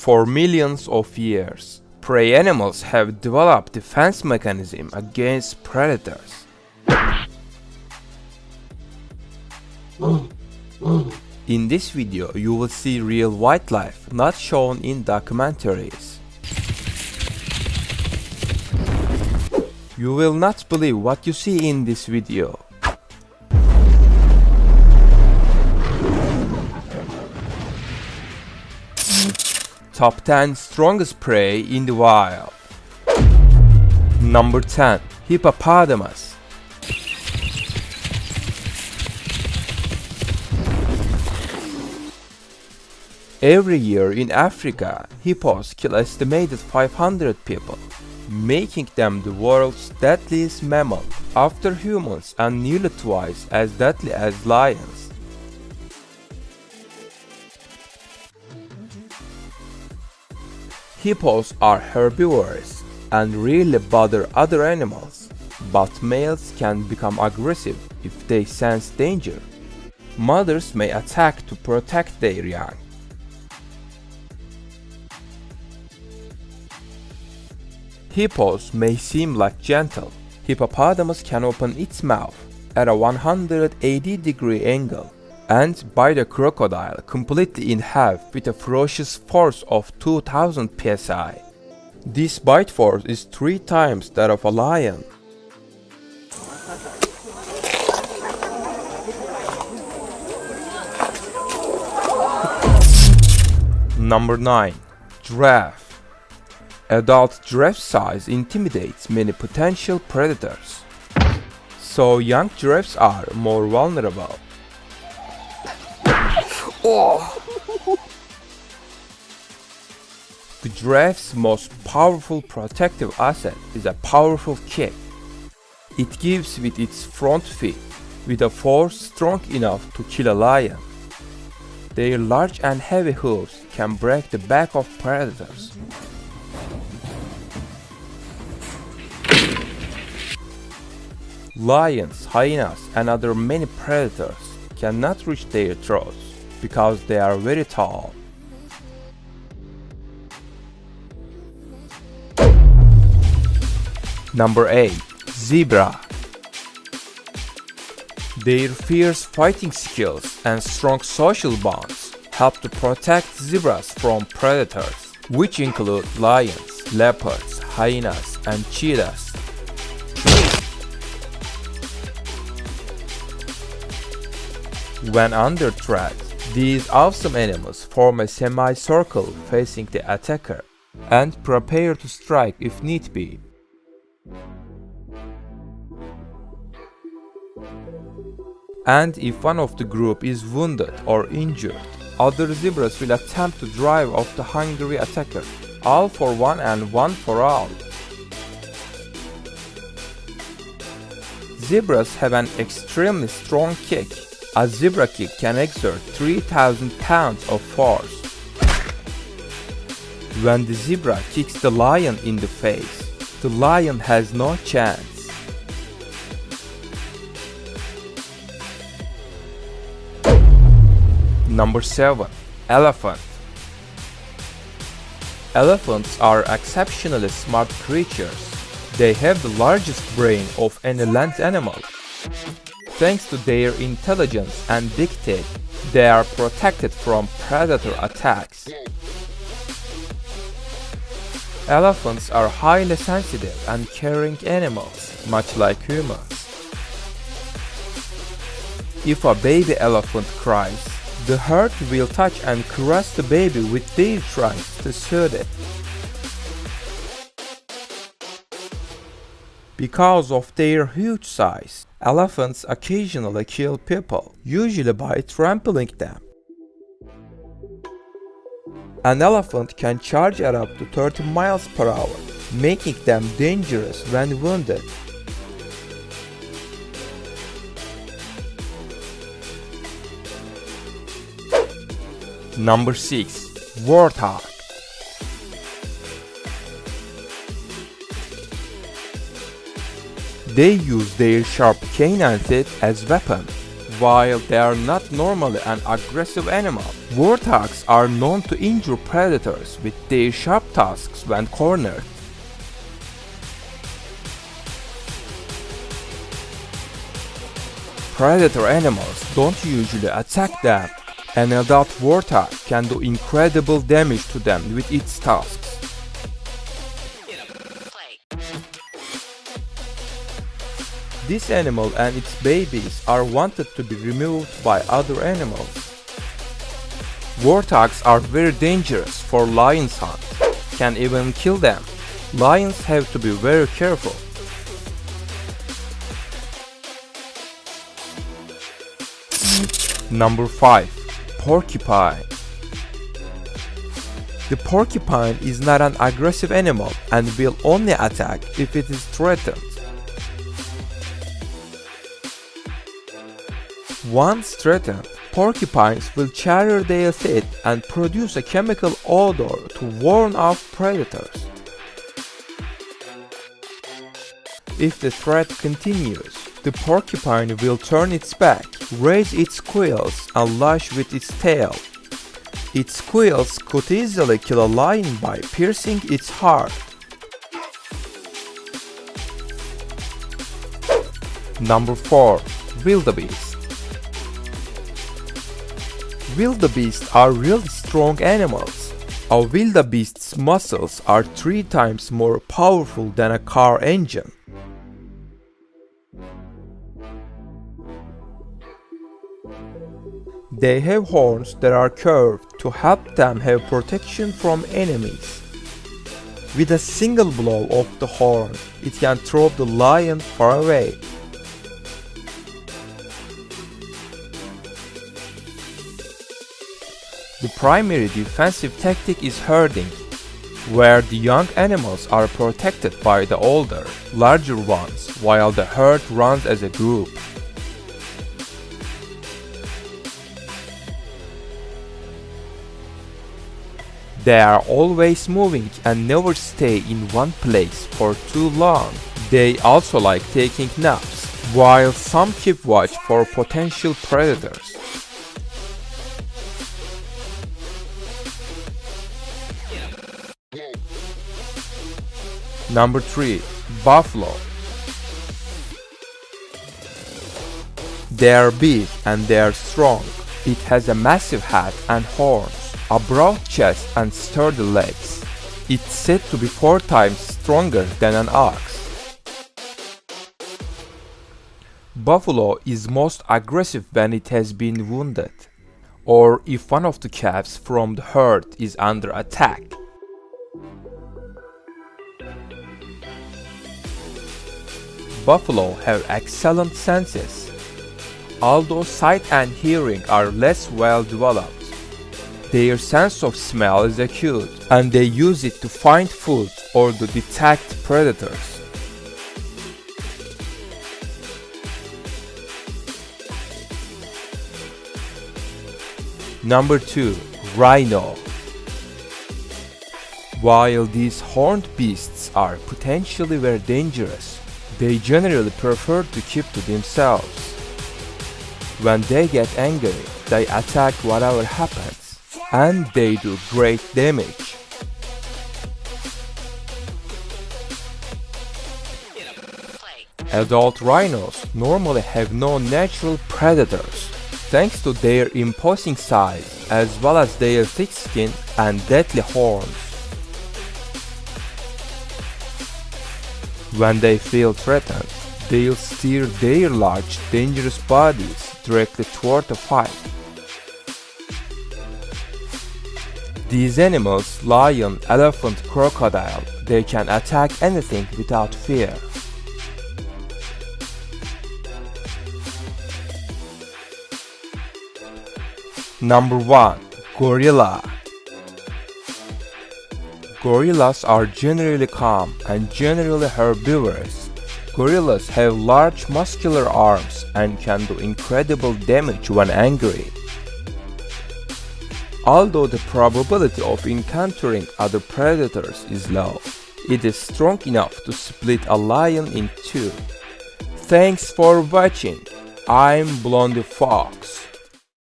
For millions of years, prey animals have developed defense mechanisms against predators. In this video, you will see real wildlife not shown in documentaries. You will not believe what you see in this video. Top 10 strongest prey in the wild. Number 10. Hippopotamus. Every year in Africa, hippos kill estimated 500 people, making them the world's deadliest mammal after humans and nearly twice as deadly as lions. Hippos are herbivores and rarely bother other animals, but males can become aggressive if they sense danger. Mothers may attack to protect their young. Hippos may seem like gentle. Hippopotamus can open its mouth at a 180-degree angle and bite a crocodile completely in half with a ferocious force of 2000 psi. This bite force is 3 times that of a lion. Number 9. Giraffe. Adult giraffe size intimidates many potential predators, so young giraffes are more vulnerable. The giraffe's most powerful protective asset is a powerful kick. It gives with its front feet with a force strong enough to kill a lion. Their large and heavy hooves can break the back of predators. Lions, hyenas, and other many predators cannot reach their throats because they are very tall. Number 8. Zebra. Their fierce fighting skills and strong social bonds help to protect zebras from predators, which include lions, leopards, hyenas, and cheetahs. When under threat, these awesome animals form a semicircle facing the attacker and prepare to strike if need be. And if one of the group is wounded or injured, other zebras will attempt to drive off the hungry attacker, all for one and one for all. Zebras have an extremely strong kick. A zebra kick can exert 3,000 pounds of force. When the zebra kicks the lion in the face, the lion has no chance. Number 7. Elephant. Elephants are exceptionally smart creatures. They have the largest brain of any land animal. Thanks to their intelligence and big teeth, they are protected from predator attacks. Elephants are highly sensitive and caring animals, much like humans. If a baby elephant cries, the herd will touch and caress the baby with their trunks to soothe it. Because of their huge size, elephants occasionally kill people, usually by trampling them. An elephant can charge at up to 30 miles per hour, making them dangerous when wounded. Number 6. Warthog. They use their sharp canine teeth as weapons. While they are not normally an aggressive animal, warthogs are known to injure predators with their sharp tusks when cornered. Predator animals don't usually attack them. An adult warthog can do incredible damage to them with its tusks. This animal and its babies are wanted to be removed by other animals. Warthogs are very dangerous for lions hunt, can even kill them. Lions have to be very careful. Number 5. Porcupine. The porcupine is not an aggressive animal and will only attack if it is threatened. Once threatened, porcupines will chatter their teeth and produce a chemical odor to warn off predators. If the threat continues, the porcupine will turn its back, raise its quills, and lash with its tail. Its quills could easily kill a lion by piercing its heart. Number 4. Wildebeest. Wildebeests are really strong animals. A wildebeest's muscles are 3 times more powerful than a car engine. They have horns that are curved to help them have protection from enemies. With a single blow of the horn, it can throw the lion far away. The primary defensive tactic is herding, where the young animals are protected by the older, larger ones, while the herd runs as a group. They are always moving and never stay in one place for too long. They also like taking naps, while some keep watch for potential predators. Number 3. Buffalo. They are big and they are strong. It has a massive head and horns, a broad chest and sturdy legs. It's said to be 4 times stronger than an ox. Buffalo is most aggressive when it has been wounded, or if one of the calves from the herd is under attack. Buffalo have excellent senses. Although sight and hearing are less well developed, their sense of smell is acute, and they use it to find food or to detect predators. Number 2. Rhino. While these horned beasts are potentially very dangerous, they generally prefer to keep to themselves. When they get angry, they attack whatever happens, and they do great damage. Adult rhinos normally have no natural predators, thanks to their imposing size as well as their thick skin and deadly horns. When they feel threatened, they'll steer their large, dangerous bodies directly toward a fight. These animals, lion, elephant, crocodile, they can attack anything without fear. Number 1. Gorilla. Gorillas are generally calm and generally herbivorous. Gorillas have large muscular arms and can do incredible damage when angry. Although the probability of encountering other predators is low, it is strong enough to split a lion in two. Thanks for watching. I'm Blondie Fox.